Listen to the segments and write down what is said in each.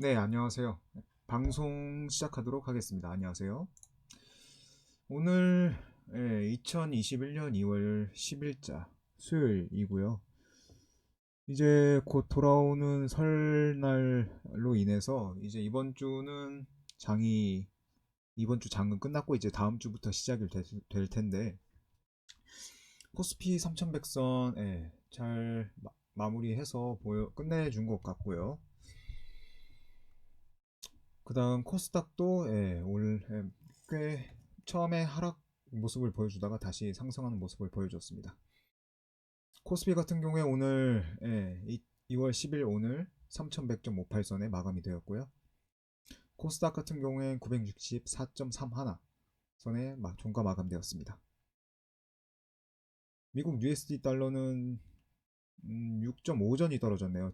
네, 안녕하세요. 방송 시작하도록 하겠습니다. 안녕하세요. 오늘 2021년 2월 10일자 수요일이고요. 이제 곧 돌아오는 설날로 인해서 이제 이번 주 장은 끝났고 이제 다음 주부터 시작이 될 텐데 코스피 3100선 잘 마무리해서 끝내준 것 같고요. 그 다음 코스닥도 꽤 처음에 하락 모습을 보여주다가 다시 상승하는 모습을 보여줬습니다. 코스피 같은 경우에 오늘 2월 10일 오늘 3100.58선에 마감이 되었고요. 코스닥 같은 경우에 964.31 선에 종가 마감되었습니다. 미국 USD 달러는 6.5전이 떨어졌네요.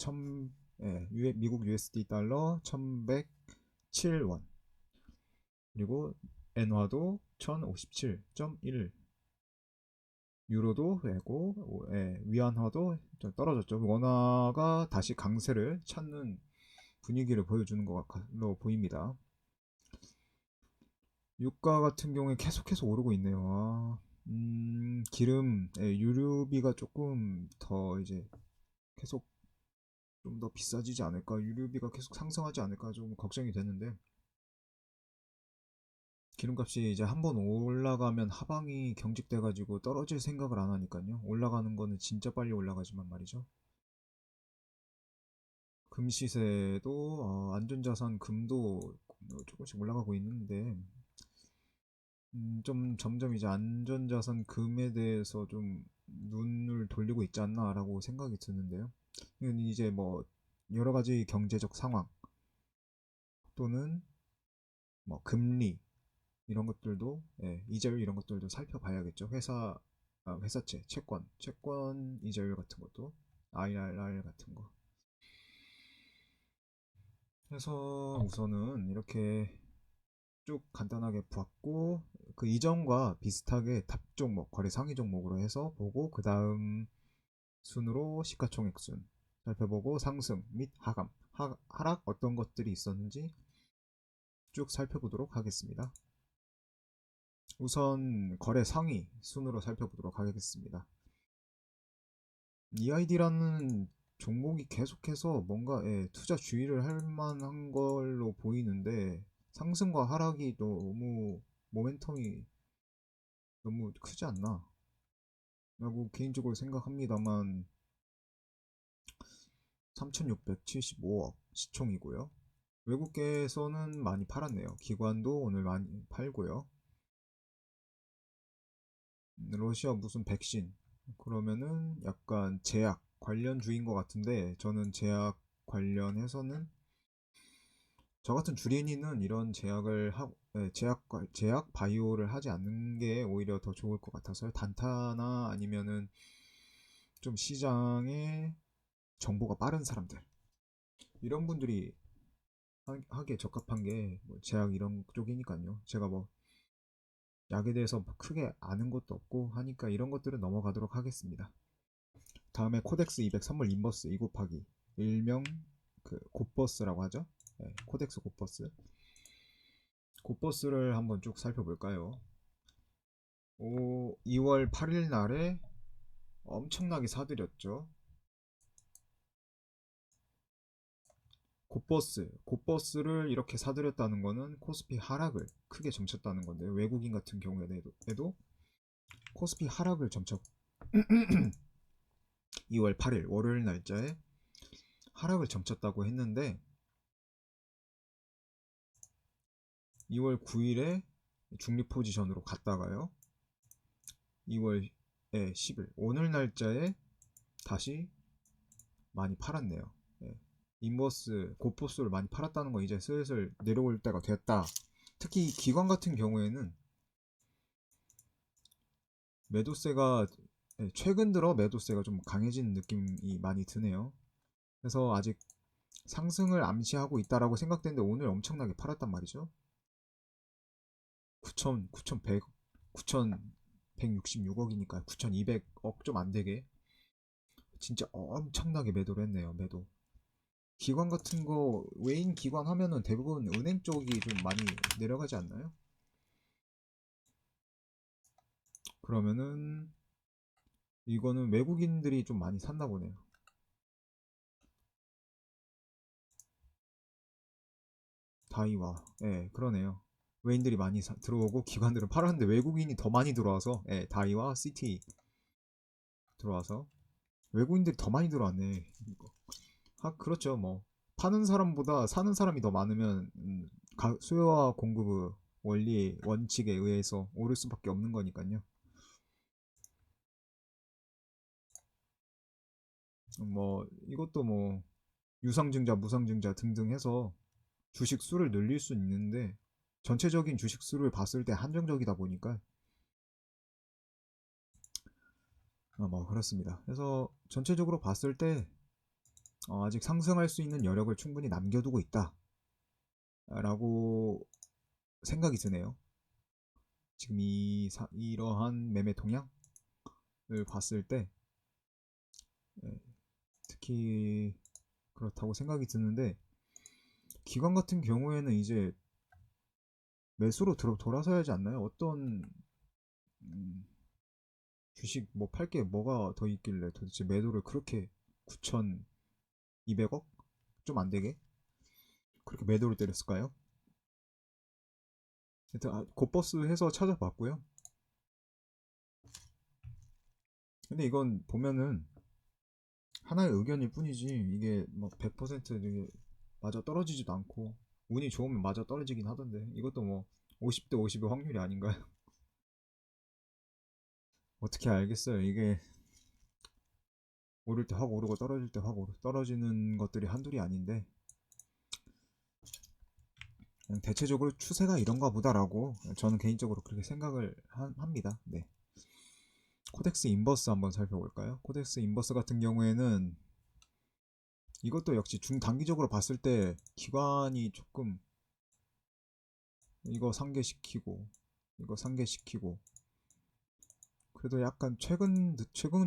미국 USD 달러 1107원, 그리고 엔화도 1057.1, 유로도 되고, 위안화도 좀 떨어졌죠. 원화가 다시 강세를 찾는 분위기를 보여주는 것으로 보입니다. 유가 같은 경우에 계속해서 오르고 있네요. 유류비가 조금 더 이제 계속 좀 더 비싸지지 않을까, 유류비가 계속 상승하지 않을까 좀 걱정이 되는데, 기름값이 이제 한번 올라가면 하방이 경직돼가지고 떨어질 생각을 안 하니까요. 올라가는 거는 진짜 빨리 올라가지만 말이죠. 금 시세도 안전자산 금도 조금씩 올라가고 있는데, 좀 점점 이제 안전자산 금에 대해서 좀 눈을 돌리고 있지 않나라고 생각이 드는데요. 이건 이제 뭐 여러 가지 경제적 상황 또는 뭐 금리 이런 것들도, 이자율 이런 것들도 살펴봐야겠죠. 회사채, 채권 이자율 같은 것도, IRR 같은 거. 해서 우선은 이렇게 쭉 간단하게 봤고, 그 이전과 비슷하게 탑 종목, 거래 상위 종목으로 해서 보고, 그 다음 순으로 시가총액 순 살펴보고, 상승 및 하락 어떤 것들이 있었는지 쭉 살펴보도록 하겠습니다. 우선 거래 상위 순으로 살펴보도록 하겠습니다. EID라는 종목이 계속해서 뭔가 투자 주의를 할 만한 걸로 보이는데, 상승과 하락이 너무 모멘텀이 너무 크지 않나 라고 개인적으로 생각합니다만, 3675억 시총이고요. 외국계에서는 많이 팔았네요. 기관도 오늘 많이 팔고요. 러시아 무슨 백신, 그러면은 약간 제약 관련주인 것 같은데, 저는 제약 관련해서는, 저 같은 주린이는 이런 제약 바이오를 하지 않는 게 오히려 더 좋을 것 같아서요. 단타나 아니면은 좀 시장에 정보가 빠른 사람들, 이런 분들이 하기에 적합한 게뭐 제약 이런 쪽이니까요. 제가 뭐 약에 대해서 크게 아는 것도 없고 하니까 이런 것들은 넘어가도록 하겠습니다. 다음에 코덱스 200 선물 인버스 2 곱하기, 일명 그 곱버스라고 하죠. 코덱스 곱버스를 한번 쭉 살펴볼까요? 2월 8일 날에 엄청나게 사들였죠. 곱버스를 이렇게 사들였다는 거는 코스피 하락을 크게 점쳤다는 건데요. 외국인 같은 경우에도 코스피 하락을 점쳤 2월 8일 월요일 날짜에 하락을 점쳤다고 했는데, 2월 9일에 중립 포지션으로 갔다가요, 2월 10일 오늘 날짜에 다시 많이 팔았네요. 인버스 고포스를 많이 팔았다는 거, 이제 슬슬 내려올 때가 됐다. 특히 기관 같은 경우에는 매도세가, 최근 들어 매도세가 좀 강해진 느낌이 많이 드네요. 그래서 아직 상승을 암시하고 있다라고 생각되는데, 오늘 엄청나게 팔았단 말이죠. 9,100, 9,166억이니까 9,200억 좀 안 되게 진짜 엄청나게 매도를 했네요. 매도. 기관 같은 거 외인 기관 하면은 대부분 은행 쪽이 좀 많이 내려가지 않나요? 그러면은 이거는 외국인들이 좀 많이 샀나 보네요. 다이와. 예, 그러네요. 외인들이 많이 들어오고 기관들은 팔았는데 외국인이 더 많이 들어와서 예, 다이와 시티 들어와서 외국인들이 더 많이 들어왔네. 이거. 그렇죠. 뭐 파는 사람보다 사는 사람이 더 많으면 수요와 공급의 원리 원칙에 의해서 오를 수밖에 없는 거니까요. 뭐 이것도 뭐 유상증자, 무상증자 등등 해서 주식 수를 늘릴 수 있는데 전체적인 주식 수를 봤을 때 한정적이다 보니까 뭐 그렇습니다. 그래서 전체적으로 봤을 때 아직 상승할 수 있는 여력을 충분히 남겨두고 있다라고 생각이 드네요. 지금 이러한 매매 동향을 봤을 때 예, 특히 그렇다고 생각이 드는데 기관 같은 경우에는 이제 매수로 돌아서야 하지 않나요? 어떤 음, 주식 뭐 팔 게 뭐가 더 있길래 도대체 매도를 그렇게 9,200억? 좀 안 되게? 그렇게 매도를 때렸을까요? 하여튼 곧버스 해서 찾아봤고요. 근데 이건 보면은 하나의 의견일 뿐이지 이게 뭐 100% 이게 맞아 떨어지지도 않고 운이 좋으면 맞아 떨어지긴 하던데 이것도 뭐 50대 50의 확률이 아닌가요? 어떻게 알겠어요? 이게 오를 때 확 오르고 떨어질 때 확 떨어지는 것들이 한둘이 아닌데 그냥 대체적으로 추세가 이런가 보다라고 저는 개인적으로 그렇게 생각을 합니다. 네. 코덱스 인버스 한번 살펴볼까요? 코덱스 인버스 같은 경우에는 이것도 역시 중단기적으로 봤을 때 기관이 조금 이거 상계시키고 이거 상계시키고 그래도 약간 최근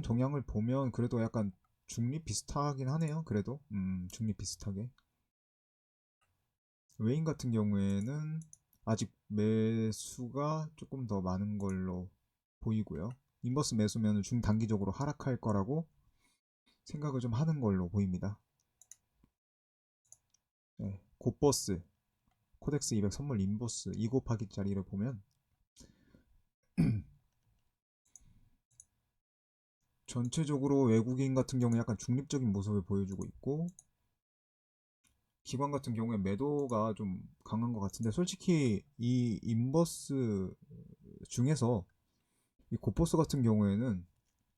동향을 보면 그래도 약간 중립 비슷하긴 하네요. 그래도 중립 비슷하게 외인 같은 경우에는 아직 매수가 조금 더 많은 걸로 보이고요. 인버스 매수면 중단기적으로 하락할 거라고 생각을 좀 하는 걸로 보입니다. 네, 곧버스 코덱스 200 선물 인버스 2 곱하기짜리를 보면 전체적으로 외국인 같은 경우에 약간 중립적인 모습을 보여주고 있고 기관 같은 경우에 매도가 좀 강한 것 같은데 솔직히 이 인버스 중에서 이 곧버스 같은 경우에는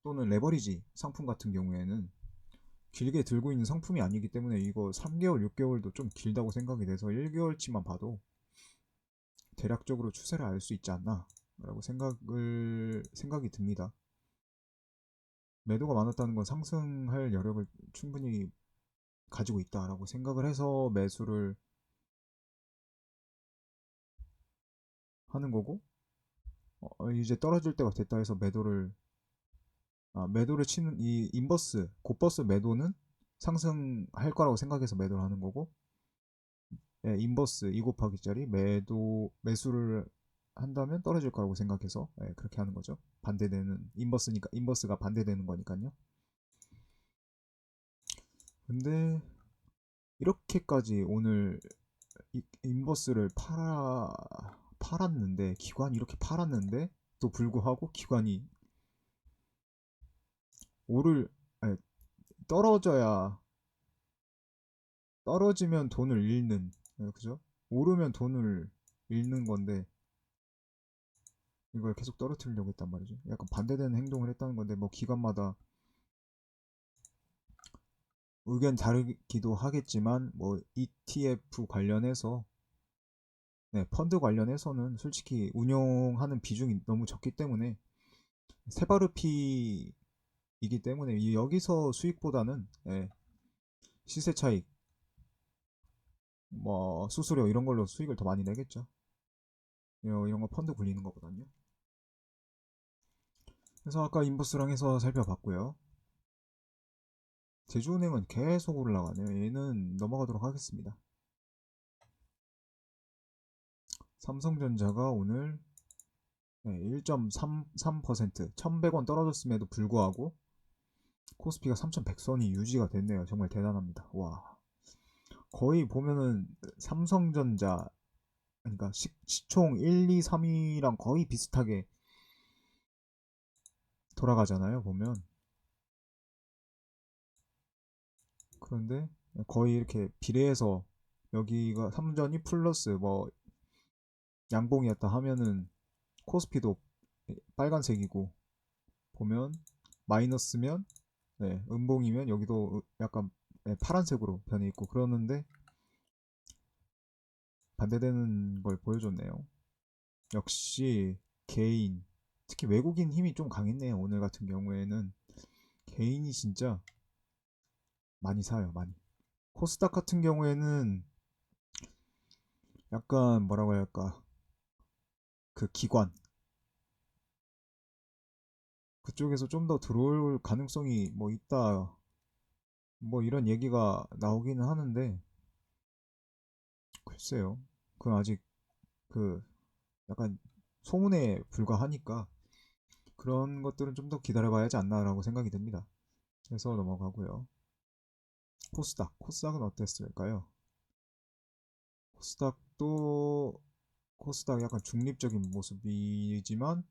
또는 레버리지 상품 같은 경우에는 길게 들고 있는 상품이 아니기 때문에 이거 3개월, 6개월도 좀 길다고 생각이 돼서 1개월치만 봐도 대략적으로 추세를 알 수 있지 않나 라고 생각이 듭니다. 매도가 많았다는 건 상승할 여력을 충분히 가지고 있다라고 생각을 해서 매수를 하는 거고 이제 떨어질 때가 됐다 해서 매도를 치는 이 인버스 곧버스 매도는 상승할 거라고 생각해서 매도를 하는 거고 예, 인버스 2 곱하기짜리 매수를 한다면 떨어질 거라고 생각해서 예, 그렇게 하는 거죠. 반대되는 인버스니까 인버스가 반대되는 거니까요. 근데 이렇게까지 오늘 인버스를 팔았는데 기관이 이렇게 팔았는데 또 불구하고 기관이 오를 아니, 떨어져야 떨어지면 돈을 잃는 예, 그죠? 오르면 돈을 잃는 건데 이걸 계속 떨어뜨리려고 했단 말이죠. 약간 반대되는 행동을 했다는 건데 뭐 기관마다 의견 다르기도 하겠지만 뭐 ETF 관련해서 네, 펀드 관련해서는 솔직히 운용하는 비중이 너무 적기 때문에 세바르피이기 때문에 여기서 수익보다는 예, 시세 차익, 뭐 수수료 이런 걸로 수익을 더 많이 내겠죠. 이런 거 펀드 굴리는 것보단요. 그래서 아까 인버스랑 해서 살펴봤고요. 제주은행은 계속 올라가네요. 얘는 넘어가도록 하겠습니다. 삼성전자가 오늘 1.33% 1100원 떨어졌음에도 불구하고 코스피가 3100선이 유지가 됐네요. 정말 대단합니다. 와, 거의 보면은 삼성전자 그러니까 시총 1, 2, 3위랑 거의 비슷하게 돌아가잖아요. 보면 그런데 거의 이렇게 비례해서 여기가 삼전이 플러스 뭐 양봉이었다 하면은 코스피도 빨간색이고 보면 마이너스면 음봉이면 여기도 약간 파란색으로 변해 있고 그러는데 반대되는 걸 보여줬네요. 역시 개인 특히 외국인 힘이 좀 강했네요. 오늘 같은 경우에는 개인이 진짜 많이 사요. 많이. 코스닥 같은 경우에는 약간 뭐라고 해야 할까 그 기관 그쪽에서 좀 더 들어올 가능성이 뭐 있다 뭐 이런 얘기가 나오기는 하는데 글쎄요. 그건 아직 그 약간 소문에 불과하니까 그런 것들은 좀 더 기다려봐야 하지 않나라고 생각이 듭니다. 그래서 넘어가고요. 코스닥은 어땠을까요? 코스닥도 코스닥 약간 중립적인 모습이지만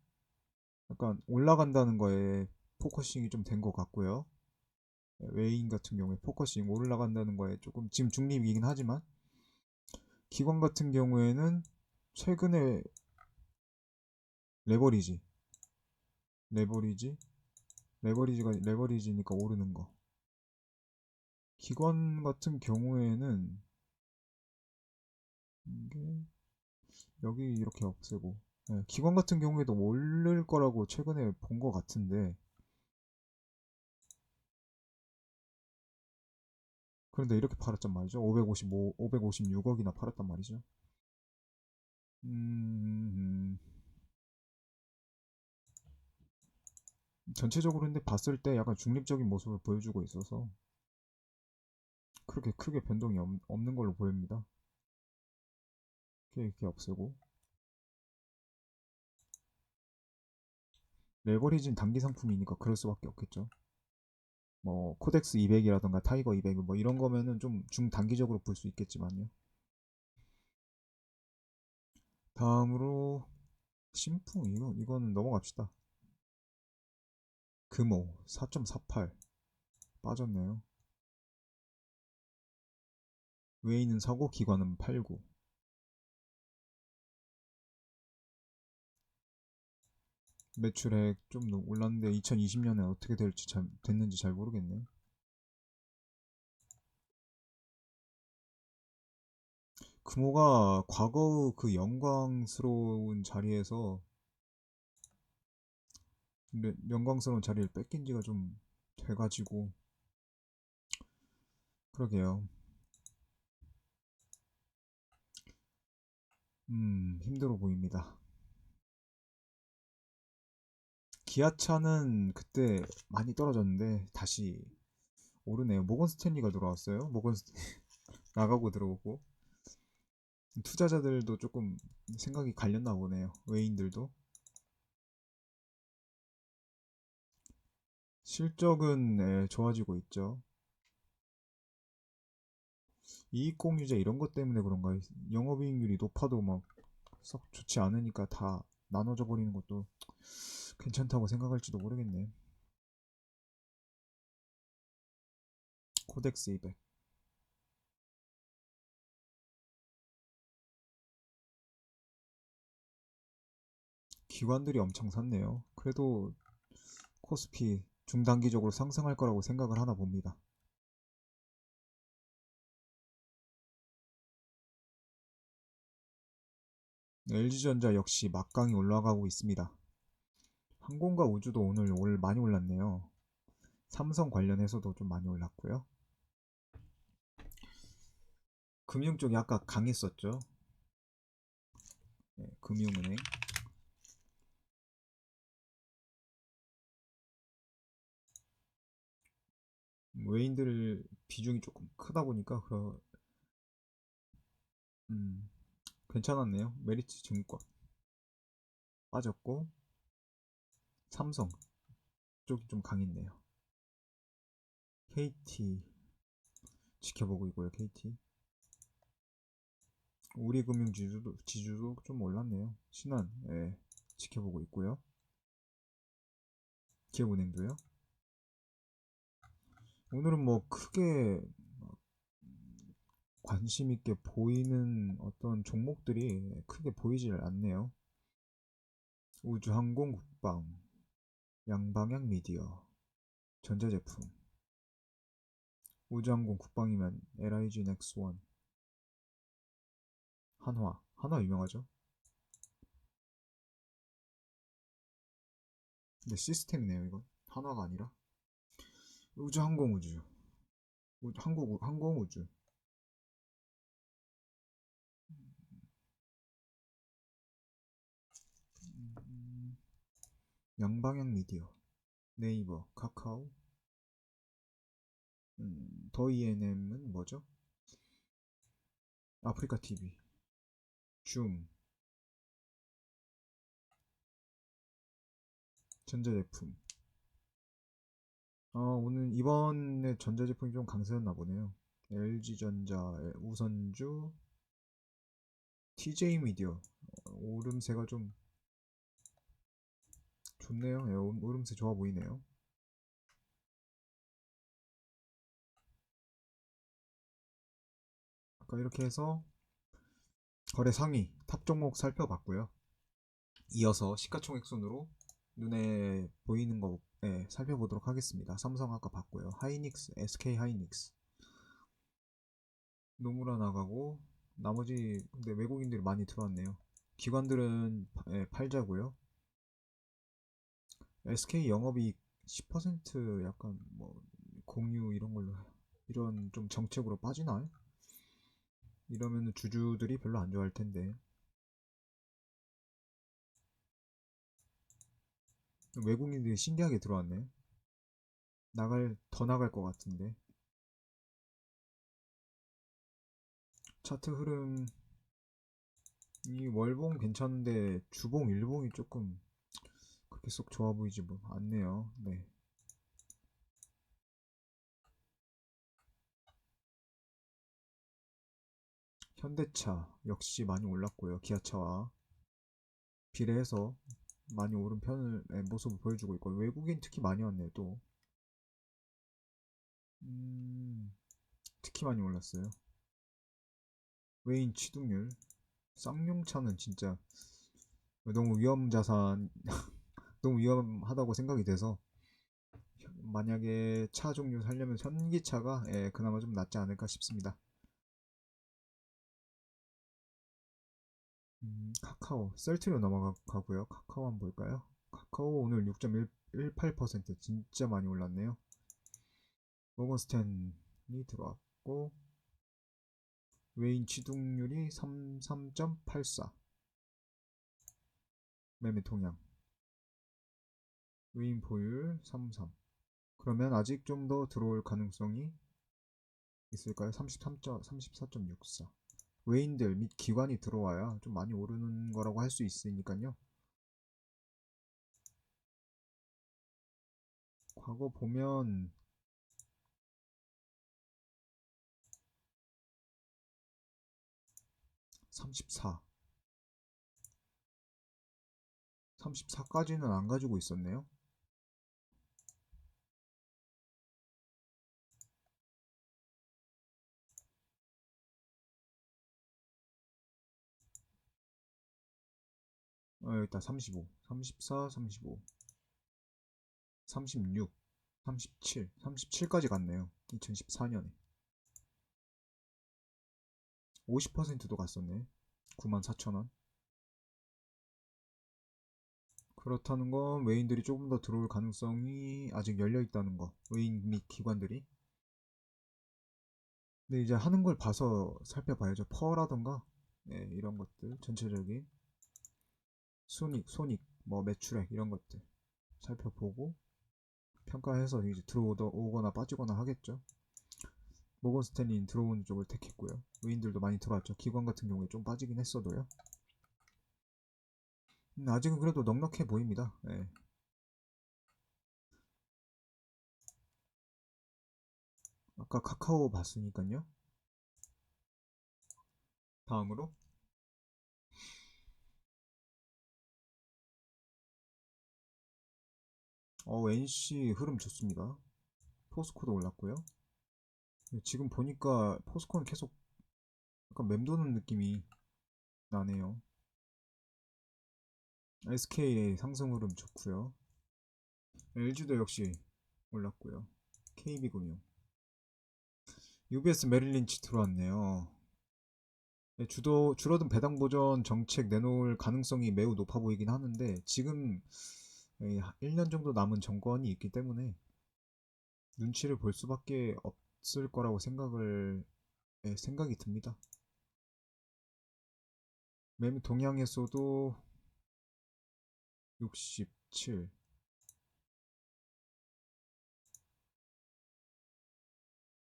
약간 올라간다는 거에 포커싱이 좀 된 것 같고요. 외인 같은 경우에 포커싱 올라간다는 거에 조금 지금 중립이긴 하지만 기관 같은 경우에는 최근에 레버리지 레버리지 레버리지니까 오르는 거 기관 같은 경우에는 이게 여기 이렇게 없애고 기관 같은 경우에도 오를 거라고 최근에 본 것 같은데 그런데 이렇게 팔았단 말이죠. 556억이나 팔았단 말이죠. 음, 전체적으로 근데 봤을 때 약간 중립적인 모습을 보여주고 있어서 그렇게 크게 변동이 없는 걸로 보입니다. 이렇게 없애고 레버리진 단기 상품이니까 그럴 수밖에 없겠죠. 뭐 코덱스 200이라던가 타이거 200 뭐 이런 거면은 좀 중단기적으로 볼 수 있겠지만요. 다음으로 신풍 이거는 넘어갑시다. 금호 4.48 빠졌네요. 외인은 사고 기관은 팔고 매출액 좀 올랐는데 2020년에 어떻게 됐는지 잘 모르겠네요. 금호가 과거의 그 영광스러운 자리에서 영광스러운 자리를 뺏긴 지가 좀 돼가지고 그러게요. 힘들어 보입니다. 기아차는 그때 많이 떨어졌는데 다시 오르네요. 모건 스탠리가 들어왔어요. 나가고 들어오고 투자자들도 조금 생각이 갈렸나 보네요. 외인들도 실적은 좋아지고 있죠. 이익공유제 이런 것 때문에 그런가 영업이익률이 높아도 막 썩 좋지 않으니까 다 나눠져 버리는 것도 괜찮다고 생각할지도 모르겠네. 코덱스 200 기관들이 엄청 샀네요. 그래도 코스피 중단기적으로 상승할 거라고 생각을 하나 봅니다. LG전자 역시 막강히 올라가고 있습니다. 항공과 우주도 오늘 많이 올랐네요. 삼성 관련해서도 좀 많이 올랐고요. 금융 쪽이 아까 강했었죠. 금융은행. 외인들 비중이 조금 크다 보니까 괜찮았네요. 메리츠 증권 빠졌고 삼성 쪽이 좀 강했네요. KT 지켜보고 있고요. KT 우리금융 지주도 좀 올랐네요. 신한 지켜보고 있고요. 기업은행도요. 오늘은 뭐 크게 관심 있게 보이는 어떤 종목들이 크게 보이질 않네요. 우주항공 국방, 양방향 미디어, 전자제품. 우주항공 국방이면 LIG 넥스원, 한화 유명하죠. 근데 시스템이네요. 이건 한화가 아니라 우주항공우주, 항공우주. 양방향 미디어, 네이버, 카카오, 더 ENM은 뭐죠? 아프리카 TV, 줌, 전자제품. 오늘 이번에 전자제품이 좀 강세였나 보네요. LG전자, 우선주, TJ미디어. 오름세가 좀 좋네요. 오름세 좋아 보이네요. 아까 이렇게 해서 거래 상위 탑 종목 살펴봤고요. 이어서 시가총액 순으로 눈에 보이는 거 살펴보도록 하겠습니다. 삼성 아까 봤고요. 하이닉스, SK 하이닉스, 노무라 나가고 나머지 근데 외국인들이 많이 들어왔네요. 기관들은 팔자고요. SK 영업이익 10% 약간 뭐 공유 이런 걸로 이런 좀 정책으로 빠지나요? 이러면 주주들이 별로 안 좋아할 텐데 외국인들이 신기하게 들어왔네. 더 나갈 것 같은데. 차트 흐름 이 월봉 괜찮은데 주봉 일봉이 조금 그렇게 쏙 좋아 보이지 뭐 않네요. 네. 현대차 역시 많이 올랐고요. 기아차와 비례해서 많이 오른 편을 모습을 보여주고 있고 외국인 특히 많이 왔네요. 또 특히 많이 올랐어요. 외인 취득률 쌍용차는 진짜 너무 위험 자산 너무 위험하다고 생각이 돼서 만약에 차 종류 살려면 현기차가 그나마 좀 낫지 않을까 싶습니다. 카카오 셀트리오 넘어가고요. 카카오 한번 볼까요? 카카오 오늘 6.18% 진짜 많이 올랐네요. 모건스탠이 들어왔고 외인 취득률이 33.84 매매 통양 외인 보유율 33 그러면 아직 좀 더 들어올 가능성이 있을까요? 34.64 외인들 및 기관이 들어와야 좀 많이 오르는 거라고 할 수 있으니까요. 과거 보면 34 34까지는 안 가지고 있었네요. 일단 35 34 35 36 37까지 갔네요. 2014년에 50%도 갔었네. 94,000원. 그렇다는 건 외인들이 조금 더 들어올 가능성이 아직 열려 있다는 거. 외인 및 기관들이. 근데 이제 하는 걸 봐서 살펴봐야죠. 퍼라던가 이런 것들 전체적인 손익, 뭐 매출액 이런 것들 살펴보고 평가해서 이제 들어오거나 빠지거나 하겠죠. 모건 스탠리는 들어오는 쪽을 택했고요. 외인들도 많이 들어왔죠. 기관 같은 경우에 좀 빠지긴 했어도요. 아직은 그래도 넉넉해 보입니다. 네. 아까 카카오 봤으니까요. 다음으로 NC 흐름 좋습니다. 포스코도 올랐고요. 지금 보니까 포스코는 계속 약간 맴도는 느낌이 나네요. SK의 상승 흐름 좋고요. LG도 역시 올랐고요. KB금융, UBS 메릴린치 들어왔네요. 네, 줄어든 배당 보전 정책 내놓을 가능성이 매우 높아 보이긴 하는데 지금 1년 정도 남은 정권이 있기 때문에 눈치를 볼 수밖에 없을 거라고 생각이 듭니다. 매매 동향에서도 67,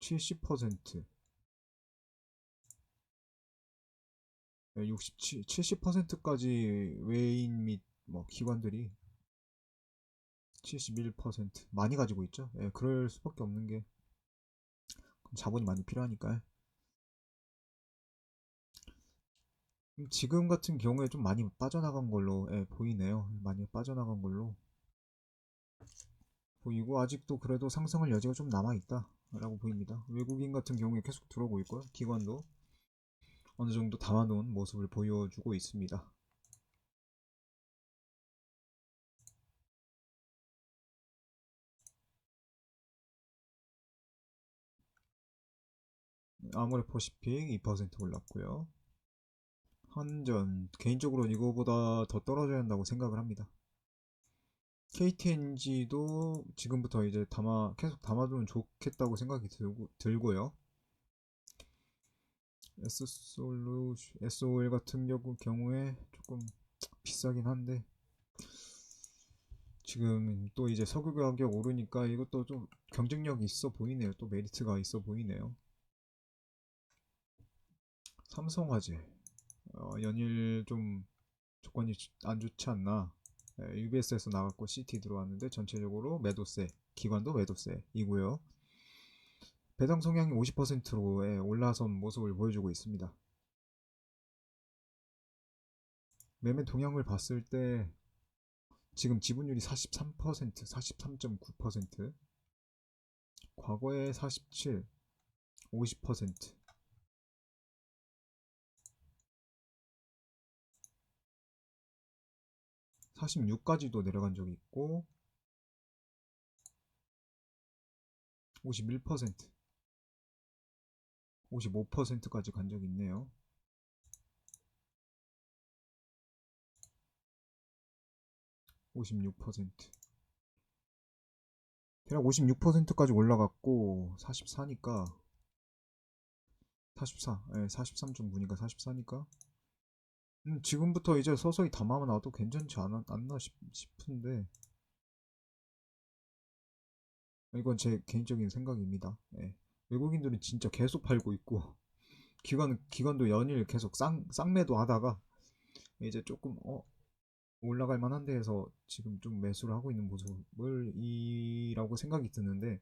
70%, 67, 70%까지 외인 및 뭐 기관들이 71% 많이 가지고 있죠. 예, 그럴 수밖에 없는 게 자본이 많이 필요하니까요. 지금 같은 경우에 좀 많이 빠져나간 걸로 보이네요. 많이 빠져나간 걸로 보이고 아직도 그래도 상승할 여지가 좀 남아있다 라고 보입니다. 외국인 같은 경우에 계속 들어오고 있고요. 기관도 어느 정도 담아놓은 모습을 보여주고 있습니다. 아모레퍼시픽 2% 올랐고요. 한전 개인적으로 이거보다 더 떨어져야 한다고 생각을 합니다. KTNG도 지금부터 이제 계속 담아두면 좋겠다고 생각이 들고요. SOL 같은 경우에 조금 비싸긴 한데 지금 또 이제 석유 가격 오르니까 이것도 좀 경쟁력이 있어 보이네요. 또 메리트가 있어 보이네요. 삼성화재 연일 좀 조건이 안 좋지 않나. UBS에서 나갔고 CT 들어왔는데 전체적으로 매도세, 기관도 매도세이고요. 배당 성향이 50%로 올라선 모습을 보여주고 있습니다. 매매 동향을 봤을 때 지금 지분율이 43%, 43.9%, 과거에 47, 50%, 46까지도 내려간 적이 있고 51%, 55%까지 간 적이 있네요. 56%. 대략 56%까지 올라갔고 44니까 44, 43.9니까 44니까 지금부터 이제 서서히 담아만 놔도 괜찮지 않나 싶은데 이건 제 개인적인 생각입니다. 외국인들은 진짜 계속 팔고 있고 기관도 연일 계속 쌍매도 하다가 이제 조금 올라갈 만한데 해서 지금 좀 매수를 하고 있는 모습을 이라고 생각이 드는데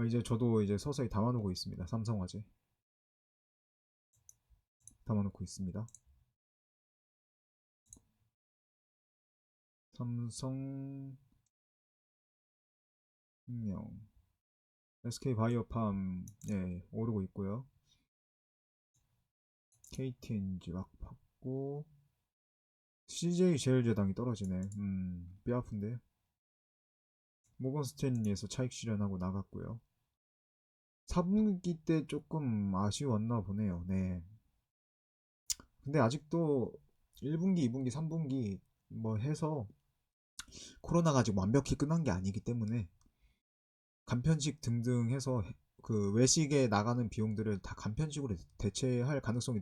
이제 저도 이제 서서히 담아놓고 있습니다. 삼성화재 담아놓고 있습니다. 삼성생명, SK바이오팜 오르고 있고요. KTNG 막 받고 CJ제일제당이 떨어지네. 뼈 아픈데. 모건 스탠리에서 차익 실현하고 나갔고요. 4분기 때 조금 아쉬웠나 보네요. 네. 근데 아직도 1분기, 2분기, 3분기 뭐 해서 코로나가 아직 완벽히 끝난 게 아니기 때문에 간편식 등등 해서 그 외식에 나가는 비용들을 다 간편식으로 대체할 가능성이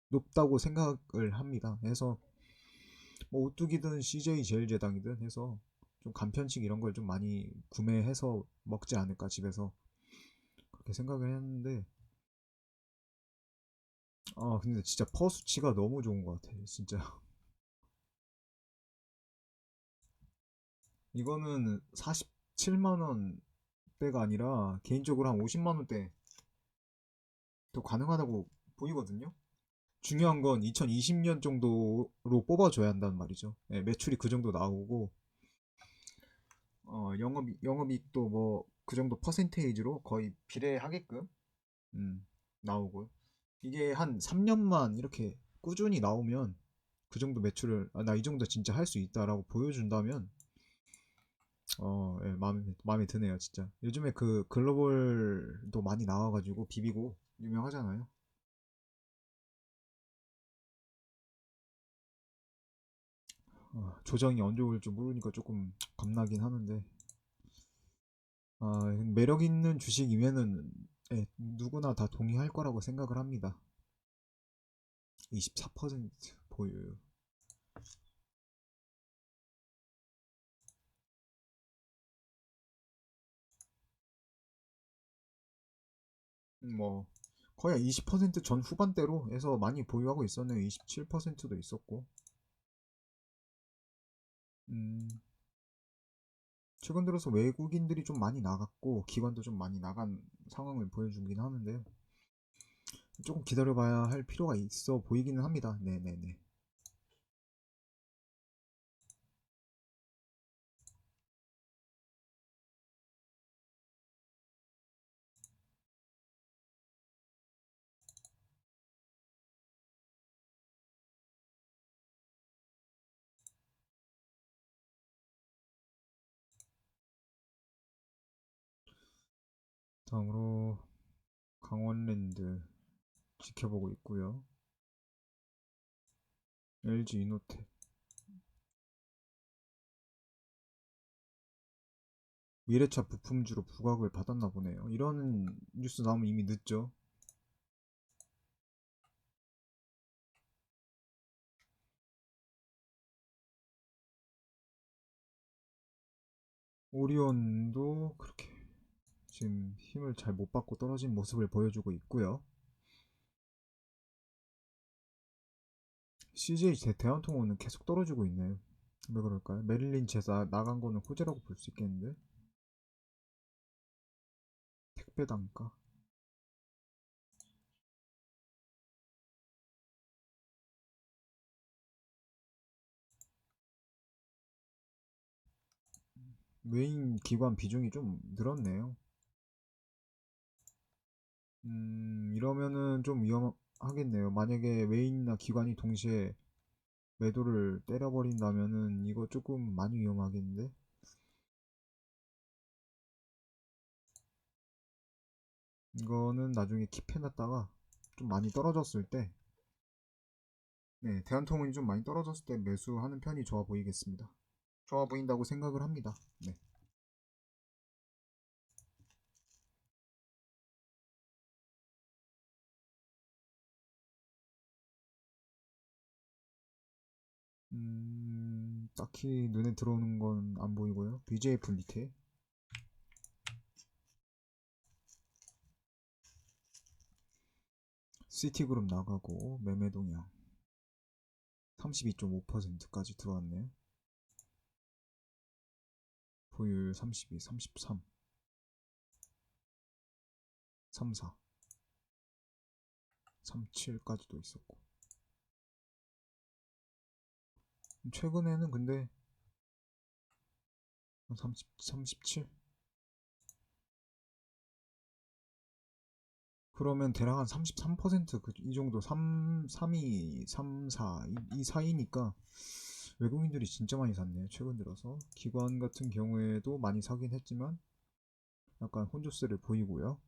높다고 생각을 합니다. 그래서 뭐 오뚜기든 CJ 제일제당이든 해서 좀 간편식 이런 걸 좀 많이 구매해서 먹지 않을까 집에서 그렇게 생각을 했는데 아 근데 진짜 퍼 수치가 너무 좋은 것 같아 진짜. 이거는 47만원대가 아니라 개인적으로 한 50만원대 더 가능하다고 보이거든요. 중요한 건 2020년 정도로 뽑아줘야 한다는 말이죠. 네, 매출이 그 정도 나오고 영업이익도 뭐 그 정도 퍼센테이지로 거의 비례하게끔 나오고요. 이게 한 3년만 이렇게 꾸준히 나오면 그 정도 매출을 나 이 정도 진짜 할 수 있다라고 보여준다면 예, 마음에 드네요 진짜. 요즘에 그 글로벌도 많이 나와가지고 비비고 유명하잖아요. 조정이 언제 올지 모르니까 조금 겁나긴 하는데 매력 있는 주식이면은 예, 누구나 다 동의할 거라고 생각을 합니다. 24% 보유요. 뭐 거의 20%전 후반대로 해서 많이 보유하고 있었네요. 27%도 있었고 음, 최근 들어서 외국인들이 좀 많이 나갔고 기관도 좀 많이 나간 상황을 보여주긴 하는데요. 조금 기다려봐야 할 필요가 있어 보이기는 합니다. 네네네. 다음으로 강원랜드 지켜보고 있고요. LG 이노텍 미래차 부품주로 부각을 받았나 보네요. 이런 뉴스 나오면 이미 늦죠. 오리온도 그렇게 지금 힘을 잘 못 받고 떨어진 모습을 보여주고 있고요. CJ 대한통운은 계속 떨어지고 있네요. 왜 그럴까요? 메릴린 제사 나간 거는 호재라고 볼 수 있겠는데 택배 단가 메인 기관 비중이 좀 늘었네요. 이러면은 좀 위험하겠네요. 만약에 메인이나 기관이 동시에 매도를 때려버린다면은 이거 조금 많이 위험하겠는데 이거는 나중에 킵해놨다가 좀 많이 떨어졌을 때 네, 대한통운이 좀 많이 떨어졌을 때 매수하는 편이 좋아 보이겠습니다. 좋아 보인다고 생각을 합니다. 네. 딱히 눈에 들어오는 건 안 보이고요. BJF 밑에 시티그룹 나가고 매매 동향 32.5%까지 들어왔네요. 보유율 32, 33, 34, 37까지도 있었고 최근에는 근데 30, 37 그러면 대략 한 33%이 정도 3위, 3, 4, 이 사이니까 외국인들이 진짜 많이 샀네요. 최근 들어서 기관 같은 경우에도 많이 사긴 했지만 약간 혼조세를 보이고요.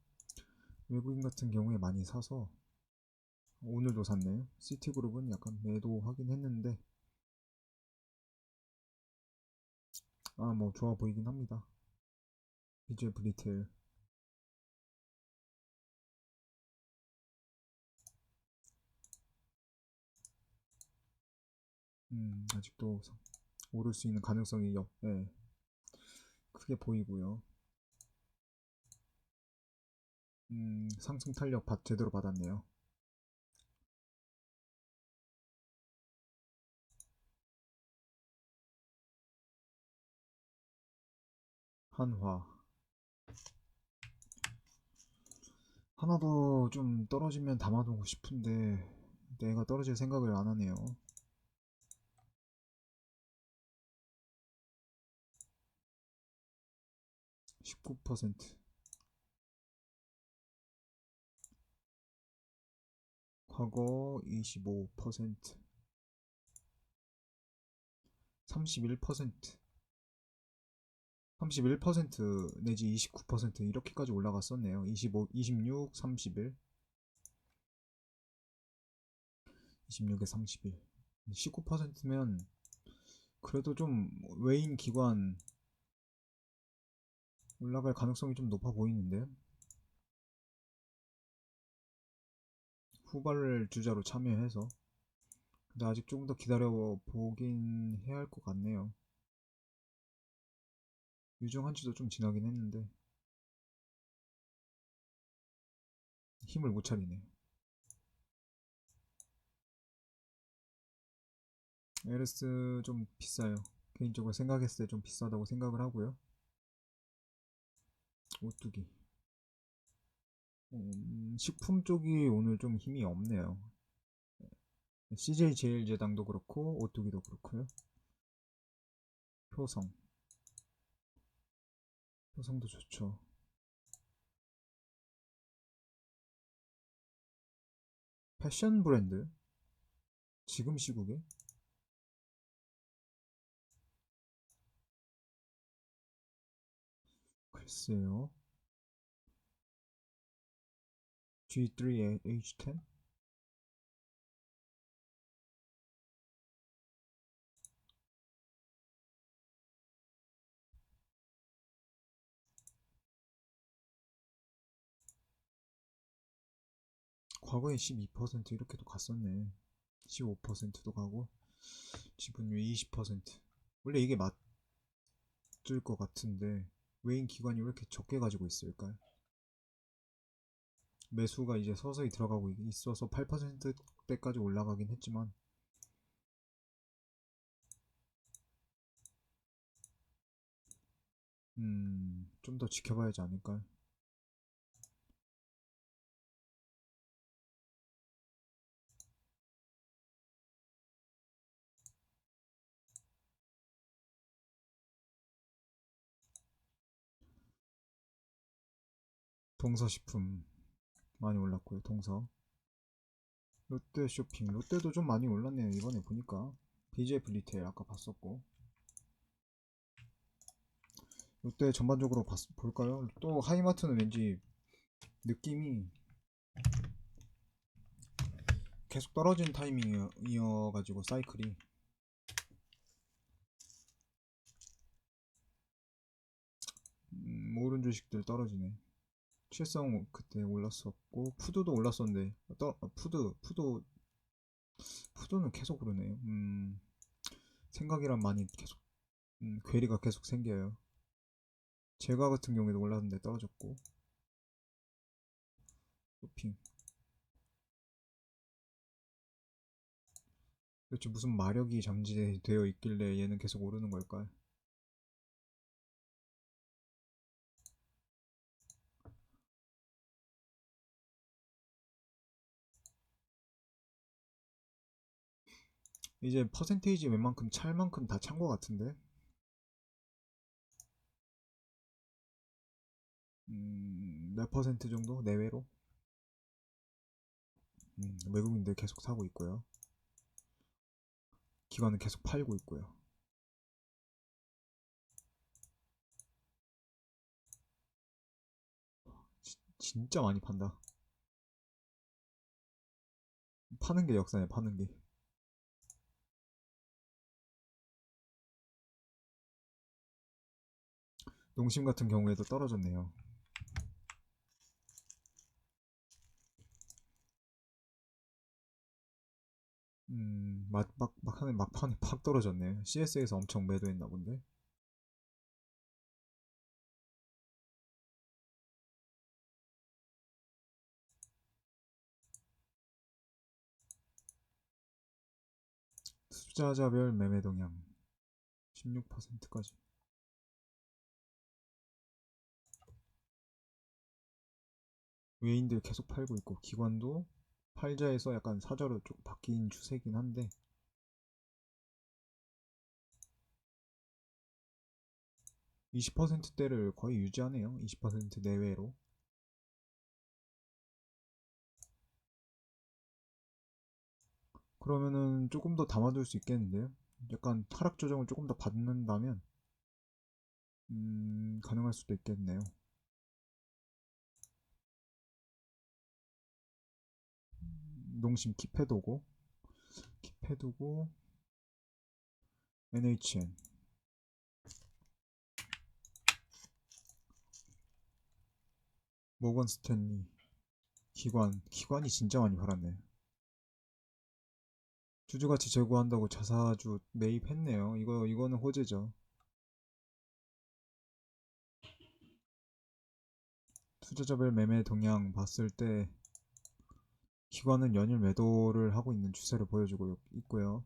외국인 같은 경우에 많이 사서 오늘도 샀네요. 시티그룹은 약간 매도하긴 했는데 뭐 좋아 보이긴 합니다. BJ 브리텔 아직도 오를 수 있는 가능성이 크게 보이고요. 상승 탄력 제대로 받았네요. 한화 하나도 좀 떨어지면 담아두고 싶은데 내가 떨어질 생각을 안 하네요. 19%, 과거 25%, 31%, 31% 내지 29% 이렇게까지 올라갔었네요. 25, 26, 31, 26에 31, 19%면 그래도 좀 외인 기관 올라갈 가능성이 좀 높아 보이는데 후발 주자로 참여해서. 근데 아직 조금 더 기다려 보긴 해야 할 것 같네요. 유증한 지도 좀 지나긴 했는데 힘을 못 차리네. LS 좀 비싸요. 개인적으로 생각했을 때 좀 비싸다고 생각을 하고요. 오뚜기. 식품 쪽이 오늘 좀 힘이 없네요. CJ제일제당도 그렇고 오뚜기도 그렇고요. 효성. 효성도 좋죠. 패션 브랜드. 지금 시국에 글쎄요. G3H10? 과거에 12% 이렇게도 갔었네. 15%도 가고 지분율 20%. 원래 이게 맞을 것 같은데 외인 기관이 왜 이렇게 적게 가지고 있을까요? 매수가 이제 서서히 들어가고 있어서 8%대까지 올라가긴 했지만 좀 더 지켜봐야 하지 않을까요? 동서식품 많이 올랐고요. 동서. 롯데쇼핑. 롯데도 좀 많이 올랐네요. 이번에 보니까. BJF 리테일 아까 봤었고. 롯데 전반적으로 볼까요? 또 하이마트는 왠지 느낌이 계속 떨어진 타이밍이어가지고 사이클이 모른 주식들 떨어지네. 칠성 그때 올랐었고 푸드도 올랐었는데 푸드는 계속 오르네요. 생각이란 많이 계속 괴리가 계속 생겨요. 제과 같은 경우에도 올랐는데 떨어졌고. 쇼핑 도대체 무슨 마력이 잠재되어 있길래 얘는 계속 오르는 걸까요? 이제 퍼센테이지 웬만큼 찰 만큼 다 찬 것 같은데. 몇 퍼센트 정도 내외로 외국인들 계속 사고 있고요. 기관은 계속 팔고 있고요. 진짜 많이 판다. 파는 게 역사네, 파는 게. 농심 같은 경우에도 떨어졌네요. 막판에 팍 떨어졌네. CS에서 엄청 매도했나 본데. 투자자별 매매 동향 16%까지. 외인들 계속 팔고 있고 기관도 팔자에서 약간 사자로 좀 바뀐 추세긴 한데 20%대를 거의 유지하네요. 20% 내외로. 그러면은 조금 더 담아둘 수 있겠는데요. 약간 하락 조정을 조금 더 받는다면 가능할 수도 있겠네요. 농심 킵해두고 NHN 모건 스탠리 기관이 진짜 많이 팔았네. 주주가치 제고한다고 자사주 매입했네요. 이거는 호재죠. 투자자별 매매 동향 봤을 때 기관은 연일 매도를 하고 있는 추세를 보여주고 있고요.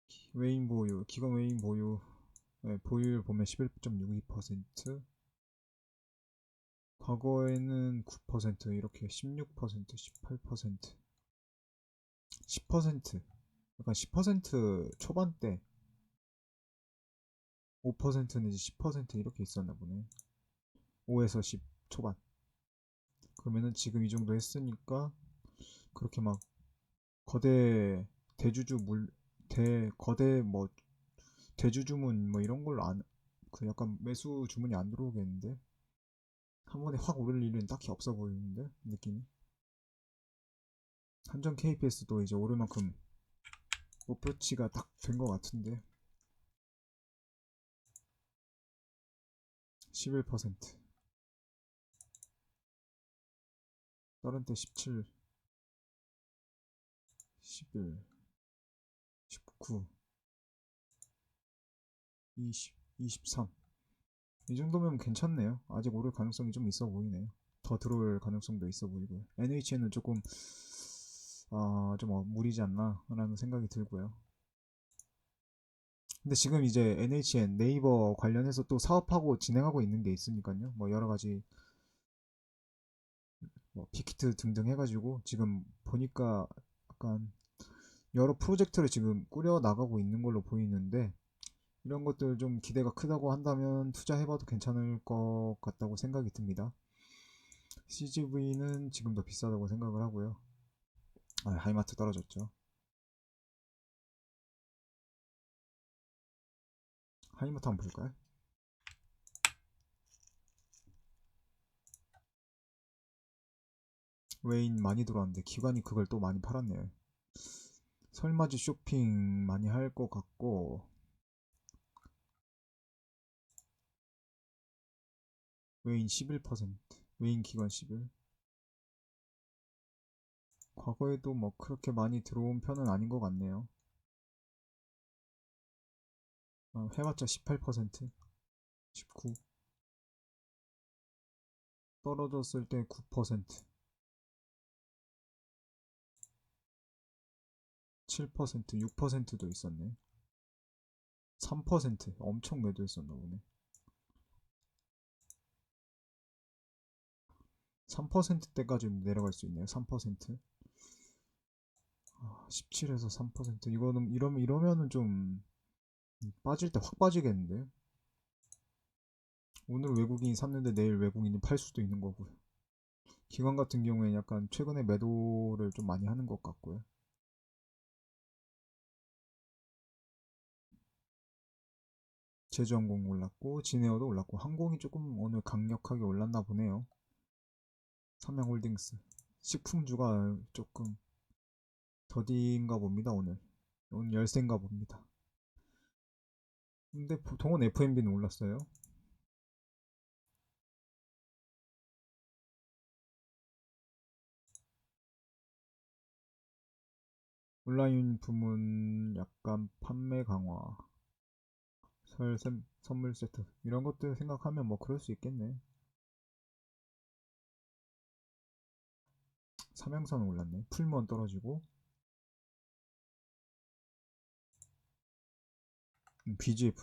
기관 외인 보유 보유율 보면 11.62%, 과거에는 9%, 이렇게 16%, 18%, 10%, 약간 10% 초반대, 5% 내지 10% 이렇게 있었나 보네. 5에서 10 초반. 그러면은 지금 이 정도 했으니까 그렇게 막 거대 대주주 거대 뭐 대주주문 뭐 이런 걸로 안 그 약간 매수 주문이 안 들어오겠는데 한 번에 확 오를 일은 딱히 없어 보이는데 느낌이. 한전 KPS도 이제 오를 만큼 목표치가 딱 된 것 같은데 11%, 다른 때 17, 11, 19, 20, 23. 이 정도면 괜찮네요. 아직 오를 가능성이 좀 있어 보이네요. 더 들어올 가능성도 있어 보이고요. NHN은 조금 좀 무리지 않나 라는 생각이 들고요. 근데 지금 이제 NHN 네이버 관련해서 또 사업하고 진행하고 있는 게 있으니까요. 뭐 여러 가지 뭐 빅히트 등등 해가지고 지금 보니까 약간 여러 프로젝트를 지금 꾸려 나가고 있는 걸로 보이는데 이런 것들 좀 기대가 크다고 한다면 투자해봐도 괜찮을 것 같다고 생각이 듭니다. CGV는 지금 더 비싸다고 생각을 하고요. 하이마트 떨어졌죠. 하이마트 한번 볼까요? 외인 많이 들어왔는데 기관이 그걸 또 많이 팔았네요. 설맞이 쇼핑 많이 할 것 같고 외인 11%, 외인 기관 11. 과거에도 뭐 그렇게 많이 들어온 편은 아닌 것 같네요. 해봤자 18%, 19, 떨어졌을 때 9%, 7%, 6%도 있었네. 3% 엄청 매도했었나 보네. 3%대까지 내려갈 수 있네요. 3%. 17에서 3%. 이거는 이러면은 좀 빠질 때 확 빠지겠는데. 오늘 외국인이 샀는데 내일 외국인이 팔 수도 있는 거고요. 기관 같은 경우에는 약간 최근에 매도를 좀 많이 하는 것 같고요. 제주항공 올랐고 진에어도 올랐고 항공이 조금 오늘 강력하게 올랐나 보네요. 삼양홀딩스 식품주가 조금 더디인가 봅니다. 오늘 열세인가 봅니다. 근데 보통은 FMB는 올랐어요. 온라인 부문 약간 판매 강화, 선물 세트 이런 것들 생각하면 뭐 그럴 수 있겠네. 삼양사는 올랐네. 풀무원 떨어지고 BGF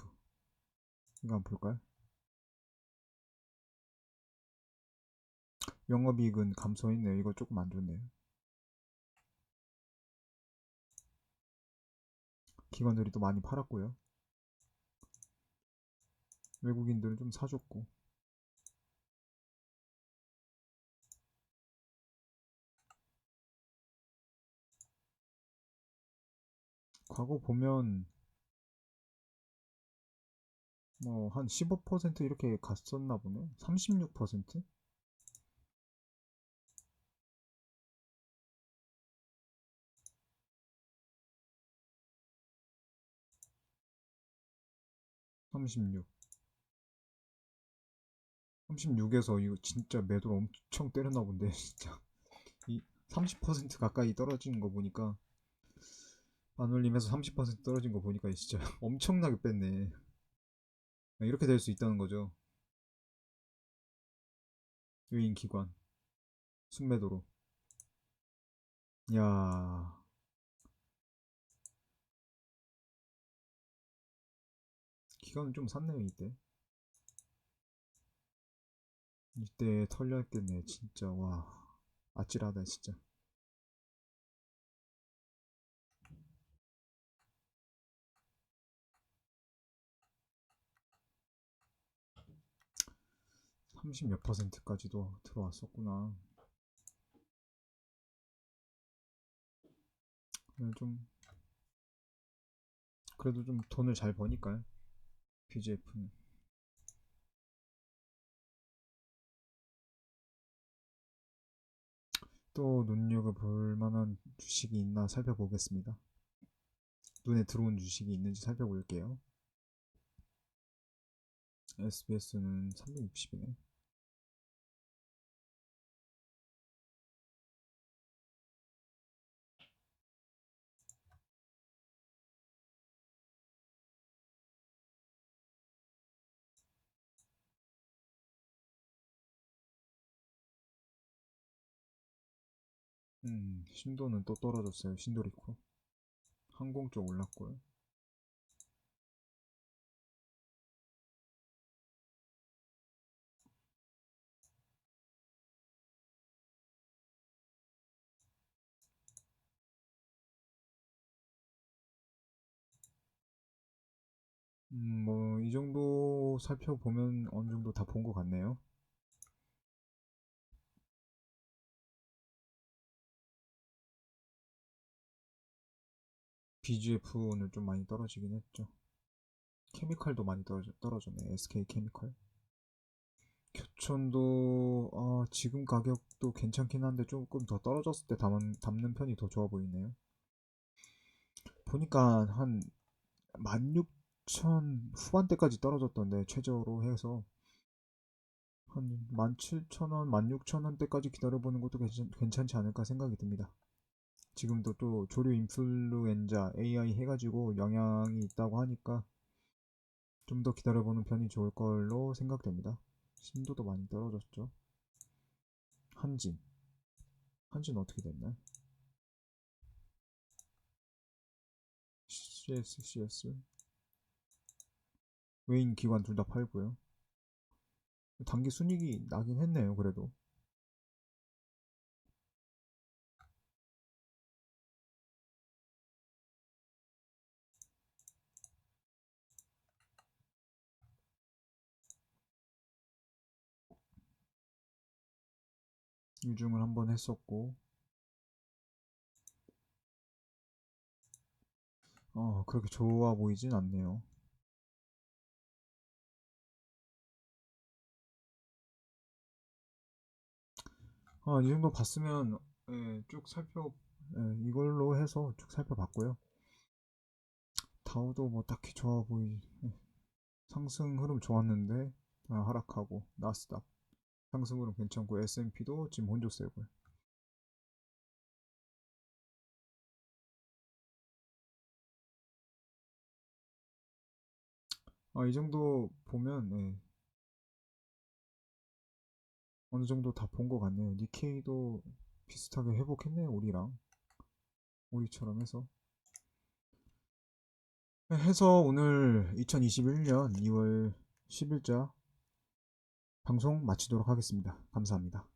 이거 한번 볼까요? 영업이익은 감소했네요. 이거 조금 안 좋네요. 기관들이 또 많이 팔았고요. 외국인들은 좀 사줬고. 과거 보면 뭐 한 15% 이렇게 갔었나 보네. 36%? 36. 36에서 이거 진짜 매도를 엄청 때렸나 본데 진짜. 이 30% 가까이 떨어지는 거 보니까 안 올리면서 30% 떨어진 거 보니까 진짜 엄청나게 뺐네. 이렇게 될 수 있다는 거죠. 유인 기관 순매도로. 야, 기관은 좀 샀네요 이때. 이때 털렸겠네 진짜. 와, 아찔하다 진짜. 30 몇 %까지도 들어왔었구나. 좀 그래도 좀 돈을 잘 버니까요. BGF는. 또 눈여겨볼 만한 주식이 있나 살펴보겠습니다. 눈에 들어온 주식이 있는지 살펴볼게요. SBS는 360이네. 신도는 또 떨어졌어요. 신도리코. 항공 쪽 올랐고요. 뭐, 이 정도 살펴보면 어느 정도 다 본 것 같네요. BGF는 좀 많이 떨어지긴 했죠. 케미칼도 많이 떨어졌네. SK 케미칼. 교촌도 지금 가격도 괜찮긴 한데 조금 더 떨어졌을 때 담는 편이 더 좋아 보이네요. 보니까 한 16,000 후반대까지 떨어졌던데 최저로 해서 한 17,000원, 16,000원대까지 기다려보는 것도 괜찮지 않을까 생각이 듭니다. 지금도 또 조류 인플루엔자 AI 해가지고 영향이 있다고 하니까 좀 더 기다려보는 편이 좋을 걸로 생각됩니다. 신도도 많이 떨어졌죠. 한진. 한진 어떻게 됐나요? CS. 외인 기관 둘 다 팔고요. 단기 순이익이 나긴 했네요, 그래도. 유중을 한번 했었고, 그렇게 좋아 보이진 않네요. 이 정도 봤으면, 예, 이걸로 해서 쭉 살펴봤고요. 다우도 뭐 딱히 좋아 보이, 상승 흐름 좋았는데, 하락하고, 나스닥. 상승 흐름 괜찮고, S&P도 지금 혼조세고요. 이 정도 보면 어느 정도 다 본 것 같네요. 니케이도 비슷하게 회복했네요. 우리처럼 해서 오늘 2021년 2월 10일자 방송 마치도록 하겠습니다. 감사합니다.